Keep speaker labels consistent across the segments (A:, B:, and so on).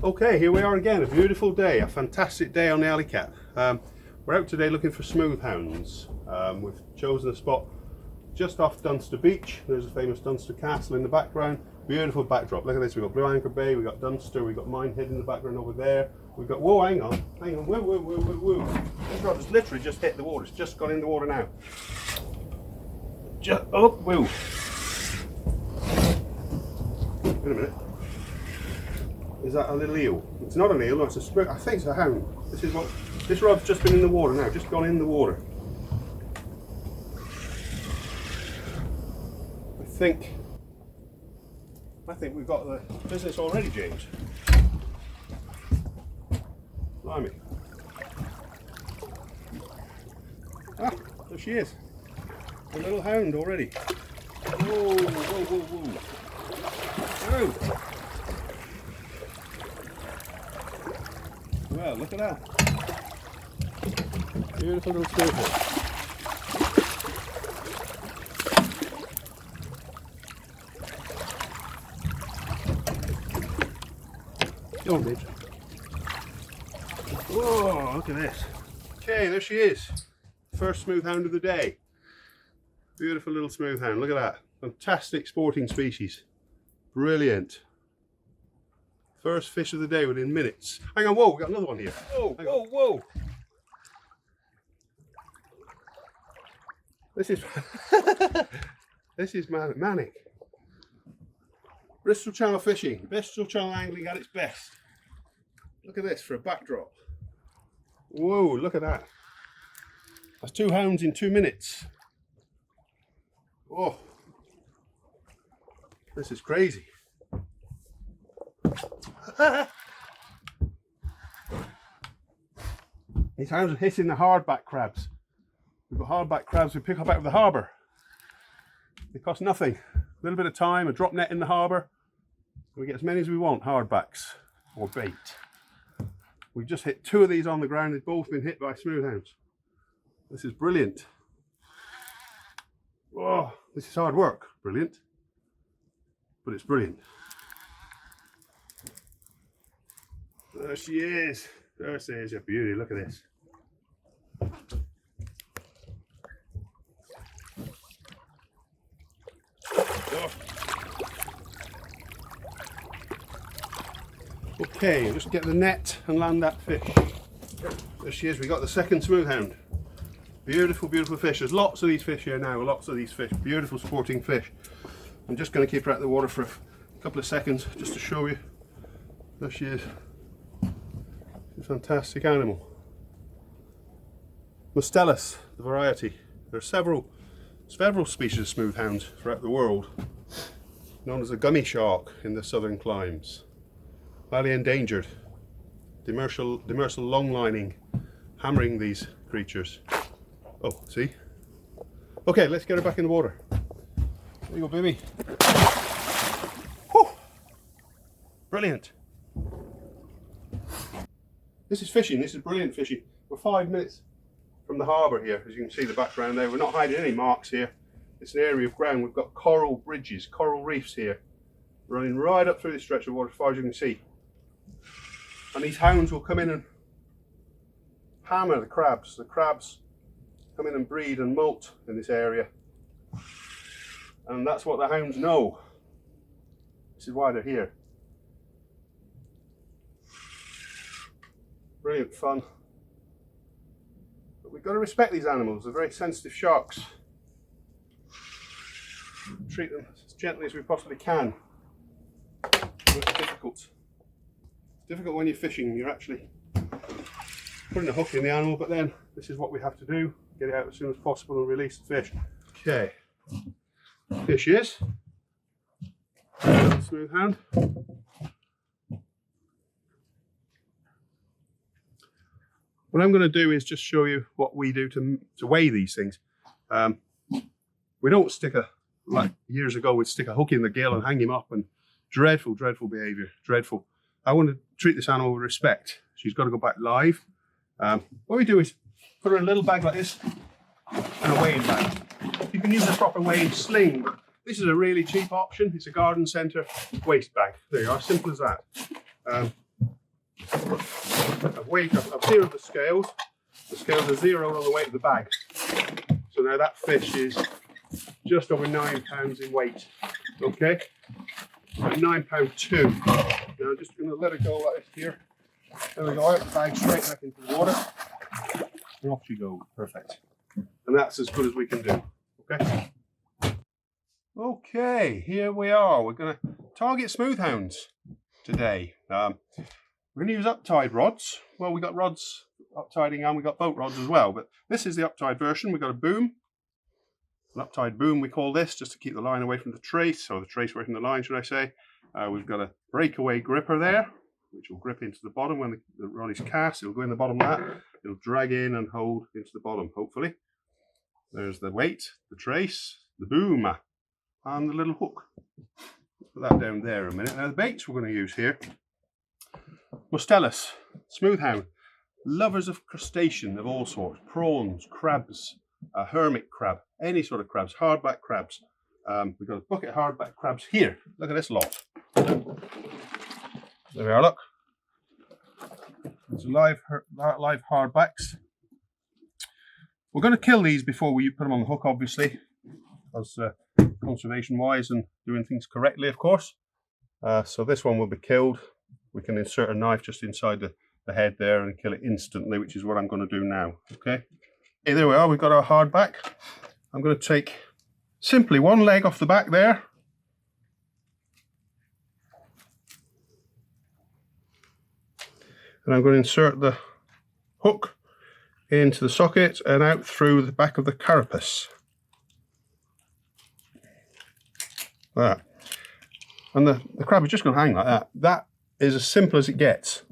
A: Okay, here we are again, a beautiful day, a fantastic day on the Alykat. We're out today looking for smoothhounds. We've chosen a spot just off Dunster Beach. There's a famous Dunster Castle in the background. Beautiful backdrop. Look at this, we've got Blue Anchor Bay, we've got Dunster, we've got Minehead in the background over there. We've got, whoa, hang on, whoa. This rod has literally just hit the water, it's just gone in the water now. Oh, whoa. Wait a minute. Is that a little eel? It's not an eel, no, it's a I think it's a hound. This rod's just been in the water now, just gone in the water. I think we've got the business already, James. Blimey. Ah, there she is. A little hound already. Whoa. Oh. Well, look at that. Beautiful little smoothhound. Go on, bitch. Whoa, look at this. Okay, there she is. First smoothhound of the day. Beautiful little smoothhound, look at that. Fantastic sporting species. Brilliant. First fish of the day within minutes. Hang on, whoa, we've got another one here. Whoa. This is this is manic. Bristol Channel fishing, Bristol Channel angling at its best. Look at this for a backdrop. Whoa, look at that. That's 2 hounds in 2 minutes. Oh, this is crazy. These hounds are hitting the hardback crabs. We've got hardback crabs we pick up out of the harbour. They cost nothing. A little bit of time, a drop net in the harbour. We get as many as we want, hardbacks or bait. We've just hit 2 of these on the ground. They've both been hit by smoothhounds. This is brilliant. Oh, this is hard work. Brilliant. But it's brilliant. There she is. There she is, a beauty. Look at this. Oh. Okay, just get the net and land that fish. There she is. We got the second smoothhound. Beautiful, beautiful fish. There's lots of these fish here now. Lots of these fish. Beautiful sporting fish. I'm just going to keep her out of the water for a couple of seconds just to show you. There she is. She's a fantastic animal. Mustellus, the variety. There are several species of smoothhounds throughout the world, known as the gummy shark in the southern climes. Highly endangered. Demersal longlining, hammering these creatures. Oh, see? Okay, let's get her back in the water. There you go, baby. Whew. Brilliant. This is fishing. This is brilliant fishing. We're 5 minutes from the harbour here. As you can see the background there. We're not hiding any marks here. It's an area of ground. We've got coral bridges, coral reefs here, running right up through this stretch of water as far as you can see. And these hounds will come in and hammer the crabs. The crabs come in and breed and molt in this area. And that's what the hounds know. This is why they're here. Brilliant fun. But we've got to respect these animals. They're very sensitive sharks. Treat them as gently as we possibly can. But it's difficult. It's difficult when you're fishing. You're actually putting a hook in the animal, but then this is what we have to do. Get it out as soon as possible and release the fish. Okay. Here she is. Smoothhound. What I'm going to do is just show you what we do to weigh these things. We don't stick like years ago, we'd stick a hook in the gill and hang him up, and dreadful behaviour, dreadful. I want to treat this animal with respect. She's got to go back live. What we do is put her in a little bag like this and a weighing bag. You can use a proper weighing sling, but this is a really cheap option. It's a garden centre waste bag. There you are, simple as that. I've zeroed the scales. The scales are zeroed on the weight of the bag. So now that fish is just over 9 pounds in weight. Okay? 9.2 pounds. Now I'm just going to let it go like this here. There we go, out the bag, straight back into the water. And off she goes. Perfect. And that's as good as we can do. Okay? Okay, here we are. We're going to target smoothhounds today. We're going to use uptied rods. Well, we got rods uptiding and we got boat rods as well, but this is the uptied version. We've got a boom, an uptied boom we call this, just to keep the line away from the trace, or the trace away from the line, should I say. We've got a breakaway gripper there, which will grip into the bottom when the rod is cast. It'll go in the bottom like that. It'll drag in and hold into the bottom, hopefully. There's the weight, the trace, the boom, and the little hook. Put that down there a minute. Now the baits we're going to use here, Mustellus, Smoothound, lovers of crustacean of all sorts, prawns, crabs, hermit crab, any sort of crabs, hardback crabs. We've got a bucket of hardback crabs here. Look at this lot. There we are, look. It's live hardbacks. We're going to kill these before we put them on the hook, obviously, because conservation wise and doing things correctly, of course. So this one will be killed. We can insert a knife just inside the head there and kill it instantly, which is what I'm going to do now. Okay, there we are. We've got our hardback. I'm going to take simply one leg off the back there. And I'm going to insert the hook into the socket and out through the back of the carapace. Like that. And the crab is just going to hang like that. That is as simple as it gets.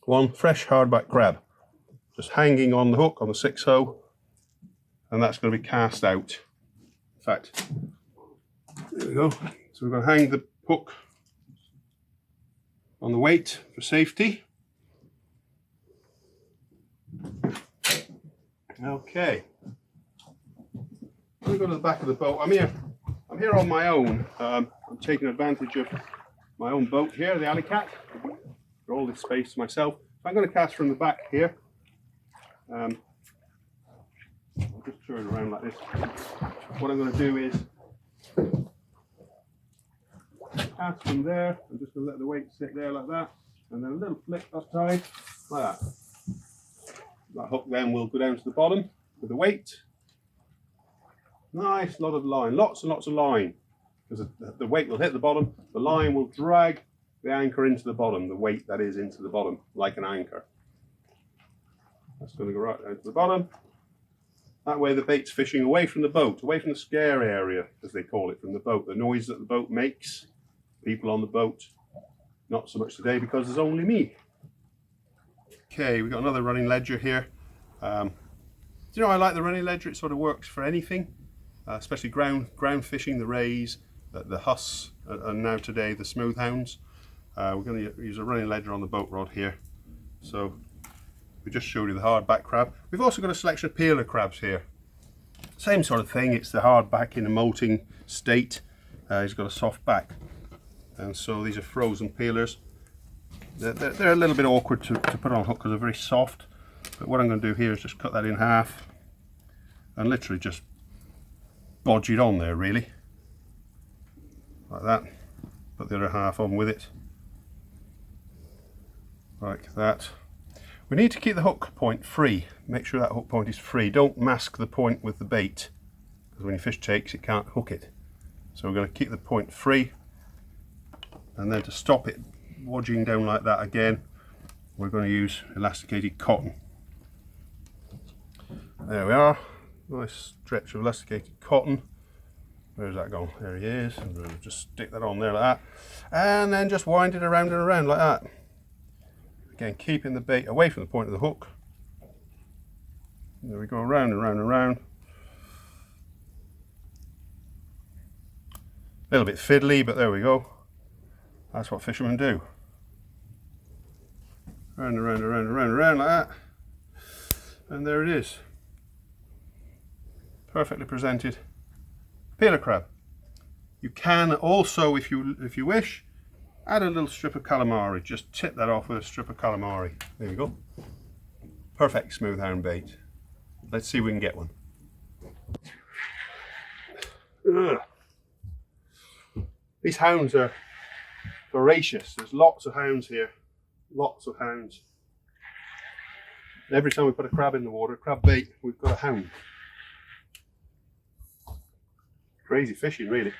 A: One fresh hardback crab just hanging on the hook on the 6-0, and that's going to be cast out. In fact, there we go. So we're going to hang the hook on the weight for safety. Okay. Let me go to the back of the boat. I'm here on my own. I'm taking advantage of my own boat here, the Alykat. For all this space to myself. I'm going to cast from the back here. I'll just turn around like this. What I'm going to do is cast from there. I'm just going to let the weight sit there like that, and then a little flick upside like that. That hook then will go down to the bottom with the weight. Nice lot of line, lots and lots of line, because the weight will hit the bottom. The line will drag the anchor into the bottom, the weight that is into the bottom, like an anchor. That's going to go right down to the bottom. That way the bait's fishing away from the boat, away from the scare area, as they call it, from the boat. The noise that the boat makes, people on the boat. Not so much today because there's only me. Okay, we've got another running ledger here. Do you know, I like the running ledger. It sort of works for anything, especially ground fishing, the rays, the huss, and now today the smoothhounds. We're going to use a running ledger on the boat rod here. So we just showed you the hardback crab. We've also got a selection of peeler crabs here. Same sort of thing. It's the hardback in a molting state. He's got a soft back, and so these are frozen peelers. They're a little bit awkward to put on hook because they're very soft. But what I'm going to do here is just cut that in half and literally just bodge it on there, really, like that. Put the other half on with it. Like that. We need to keep the hook point free. Make sure that hook point is free. Don't mask the point with the bait, because when your fish takes, it can't hook it. So we're going to keep the point free, and then to stop it wodging down like that again, we're going to use elasticated cotton. There we are. Nice stretch of elasticated cotton. Where's that gone? There he is. And we'll just stick that on there like that, and then just wind it around and around like that. Again, keeping the bait away from the point of the hook. There we go, around and round and round. A little bit fiddly, but there we go. That's what fishermen do. Round and round and round and round and round like that. And there it is. Perfectly presented peeler crab. You can also, if you wish, Add a little strip of calamari, just tip that off with a strip of calamari. There you go. Perfect smooth hound bait. Let's see if we can get one. Ugh. These hounds are voracious. There's lots of hounds here. Lots of hounds. Every time we put a crab in the water, crab bait, we've got a hound. Crazy fishing, really.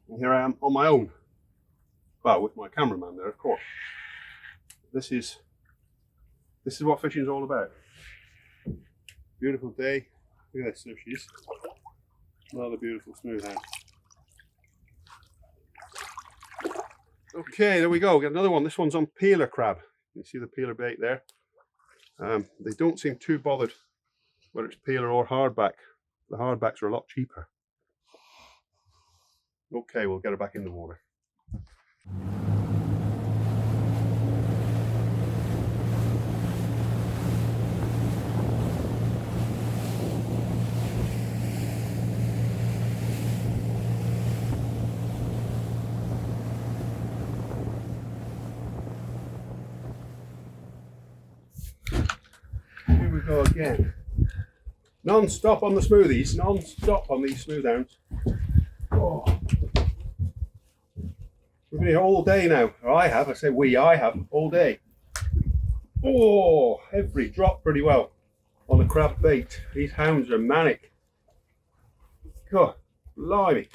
A: And here I am on my own. Well, with my cameraman there, of course. This is what fishing's all about. Beautiful day. Look at this, there she is. Another beautiful smooth hound. Okay, there we go. Get another one. This one's on peeler crab. You see the peeler bait there. They don't seem too bothered whether it's peeler or hardback. The hardbacks are a lot cheaper. Okay, we'll get her back in the water. Here we go again. Non-stop on the smoothies, non-stop on these smooth hounds. Oh. We've been here all day now, or I have, I have, all day. Oh, every drop pretty well on the crab bait. These hounds are manic. God, blimey.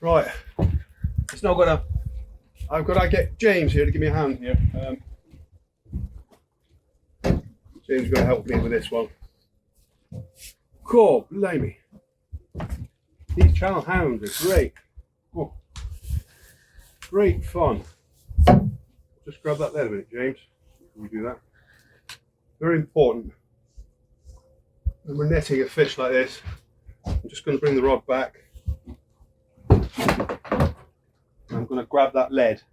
A: Right, it's not gonna, I've got to get James here to give me a hand here. James is going to help me with this one. God, blimey. These channel hounds are great. Oh, great fun. Just grab that there a minute, James. Can we do that? Very important. When we're netting a fish like this, I'm just going to bring the rod back. I'm going to grab that lead.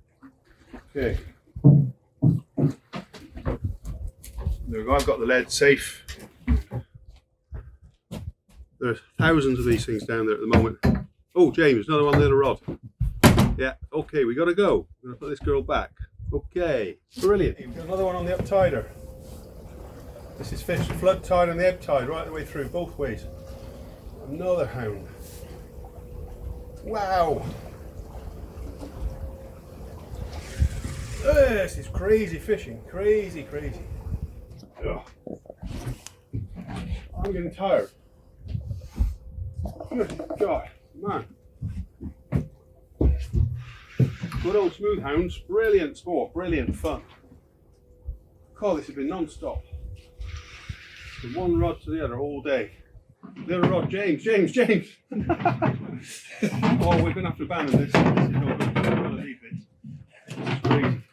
A: Okay. There we go, I've got the lead safe. There's thousands of these things down there at the moment. Oh, James, another one little rod. Yeah, okay, we gotta go. We're gonna put this girl back. Okay, brilliant. We've got another one on the up tider. This is fish flood tide and the ebb tide right the way through, both ways. Another hound. Wow. This is crazy fishing, crazy, crazy. Ugh. I'm getting tired. Good God, man. Good old smooth hounds, brilliant sport, brilliant fun. God, this has been non-stop. From one rod to the other all day. The other rod, James. Oh, we're going to have to abandon this. This is no good. We're going to leave it. This is crazy.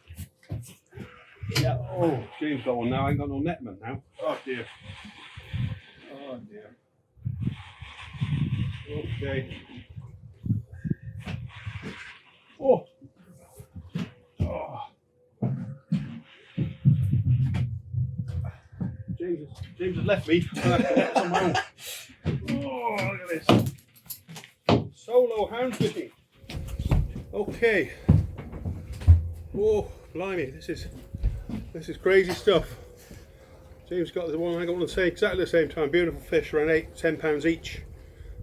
A: Yeah, oh, James got one now. I ain't got no netman now. Oh dear. Oh dear. Okay. Oh. Oh. James has left me. I'm going to have to net on my own. Oh, look at this. Solo hound fishing. Okay. Oh, blimey, this is crazy stuff. James got the one I got one to say exactly the same time. Beautiful fish, around £8–10 each.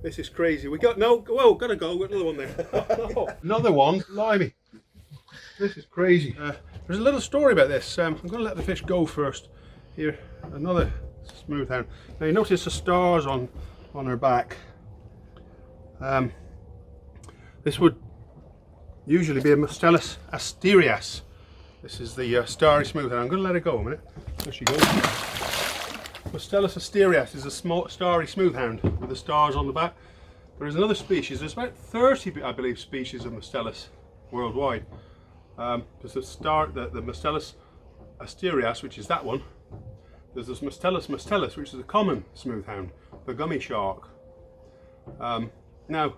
A: This is crazy. We got no. Well, gotta go. We've got another one there. Another one. Blimey. This is crazy. There's a little story about this. I'm going to let the fish go first. Here, another smooth hound. Now you notice the stars on her back. This would usually be a Mustellus asterias. This is the starry smooth hound. I'm going to let her go a minute. There she goes. Mustellus asterias is a small starry smooth hound with the stars on the back. There is another species. There's about 30, I believe, species of Mustellus worldwide. There's the Mustellus asterias, which is that one. There's this Mustellus, which is a common smooth hound, the gummy shark. Now,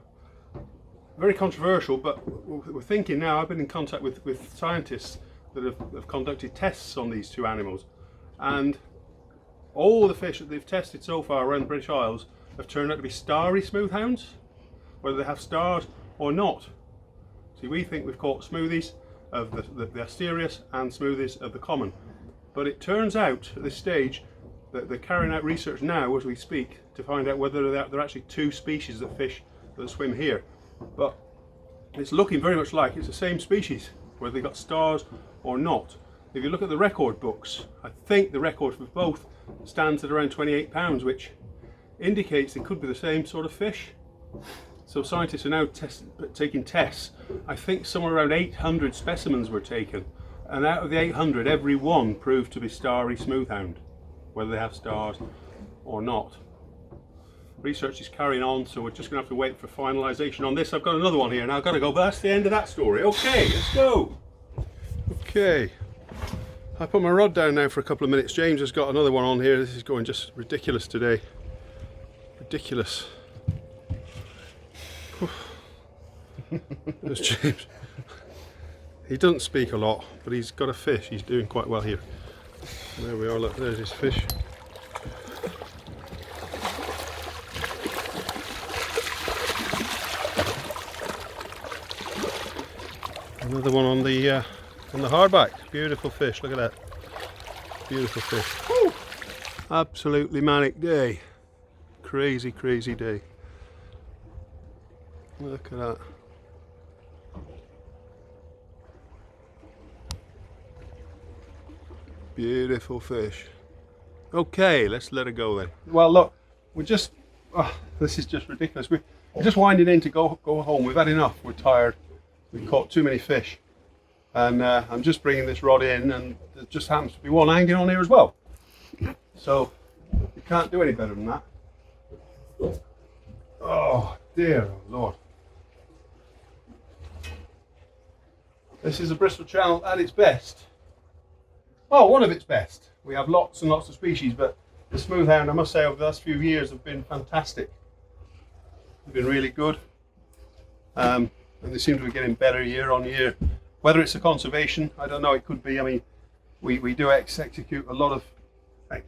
A: very controversial, but we're thinking now. I've been in contact with scientists that have conducted tests on these two animals, and all the fish that they've tested so far around the British Isles have turned out to be starry smooth hounds. whether they have stars or not. See, we think we've caught smoothies of the Asterius and smoothies of the common, but it turns out at this stage that they're carrying out research now as we speak to find out whether there are actually two species of fish that swim here. But it's looking very much like it's the same species, whether they got stars or not. If you look at the record books, I think the record for both stands at around 28 pounds, which indicates they could be the same sort of fish. So scientists are now taking tests. I think somewhere around 800 specimens were taken, and out of the 800, every one proved to be starry smoothound, whether they have stars or not. Research is carrying on, so we're just going to have to wait for finalisation on this. I've got another one here now, I've got to go, but that's the end of that story. Okay, let's go. Okay, I put my rod down now for a couple of minutes. James has got another one on here. This is going just ridiculous today. Ridiculous. There's James. He doesn't speak a lot, but he's got a fish. He's doing quite well here. There we are, look, there's his fish. Another one on the hardback. Beautiful fish, look at that. Beautiful fish. Woo! Absolutely manic day. Crazy, crazy day. Look at that. Beautiful fish. Okay, let's let it go then. Well, look, we're just, this is just ridiculous. We're just winding in to go home. We've had enough. We're tired. We've caught too many fish. And I'm just bringing this rod in, and there just happens to be one hanging on here as well. So, you can't do any better than that. Oh, dear Lord. This is the Bristol Channel at its best. Well, one of its best. We have lots and lots of species, but the Smoothound, I must say, over the last few years have been fantastic. They've been really good. And they seem to be getting better year on year. Whether it's a conservation, I don't know, it could be. I mean, we do execute a lot of, a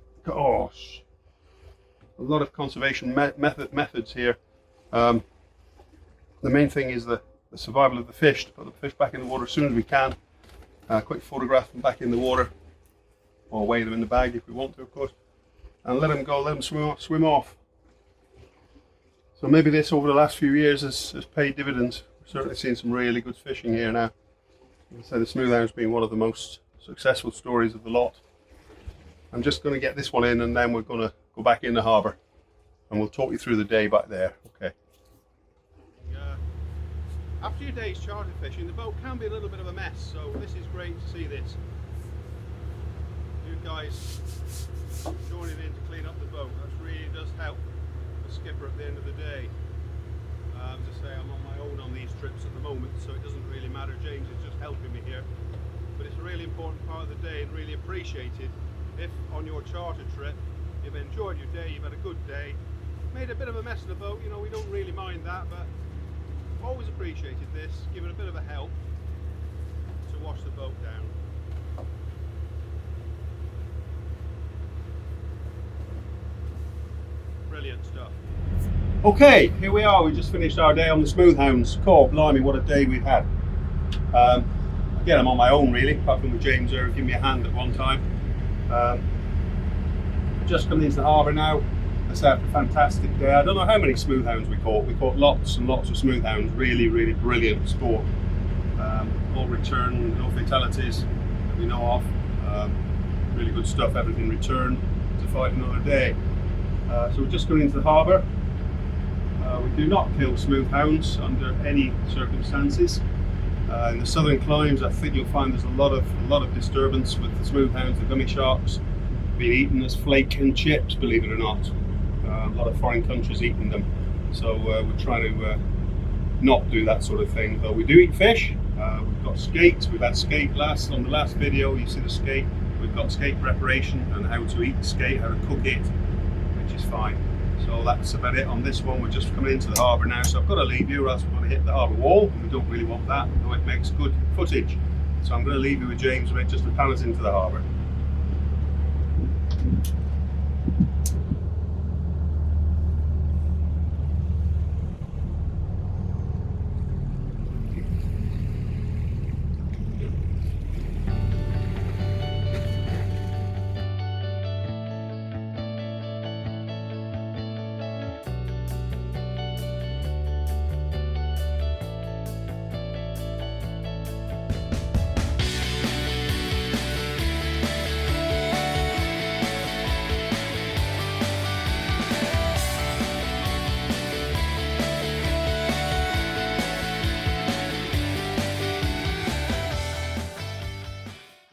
A: lot of conservation methods here. The main thing is the survival of the fish, to put the fish back in the water as soon as we can. Quick photograph them back in the water, or weigh them in the bag if we want to, of course, and let them go, let them swim off. So maybe this over the last few years has paid dividends. We're certainly seeing some really good fishing here now. I'd say the Smoothound's been one of the most successful stories of the lot. I'm just going to get this one in, and then we're going to go back in the harbour and we'll talk you through the day back there. Okay. After your day's charter fishing, the boat can be a little bit of a mess, so this is great to see this. You guys joining in to clean up the boat, that really does help the skipper at the end of the day. As I say, I'm on my own on these trips at the moment, so it doesn't really matter. James is just helping me here. But it's a really important part of the day, and really appreciated if on your charter trip you've enjoyed your day, you've had a good day, made a bit of a mess of the boat, you know, we don't really mind that, but always appreciated this, giving a bit of a help to wash the boat down. Brilliant stuff. Okay, here we are. We just finished our day on the Smoothounds. God blimey, what a day we've had. Again, I'm on my own really, apart from with James there giving me a hand at one time. Just coming into the harbour now. Let's have a fantastic day. I don't know how many Smoothounds we caught. We caught lots and lots of Smoothounds. Really, really brilliant sport. All return, no fatalities that we know of. Really good stuff. Everything returned to fight another day. So we're just going into the harbour. We do not kill Smoothounds under any circumstances. In the southern climes, I think you'll find there's a lot of disturbance with the Smoothounds, the gummy sharks, being eaten as flake and chips, believe it or not. A lot of foreign countries eating them, so we're trying to not do that sort of thing. But we do eat fish. We've got skate. We've had skate on the last video. You see the skate. We've got skate preparation and how to eat skate, how to cook it, which is fine. So that's about it on this one. We're just coming into the harbour now, so I've got to leave you, or else we're going to hit the harbour wall, and we don't really want that, though it makes good footage. So I'm going to leave you with James just to pan us into the harbour.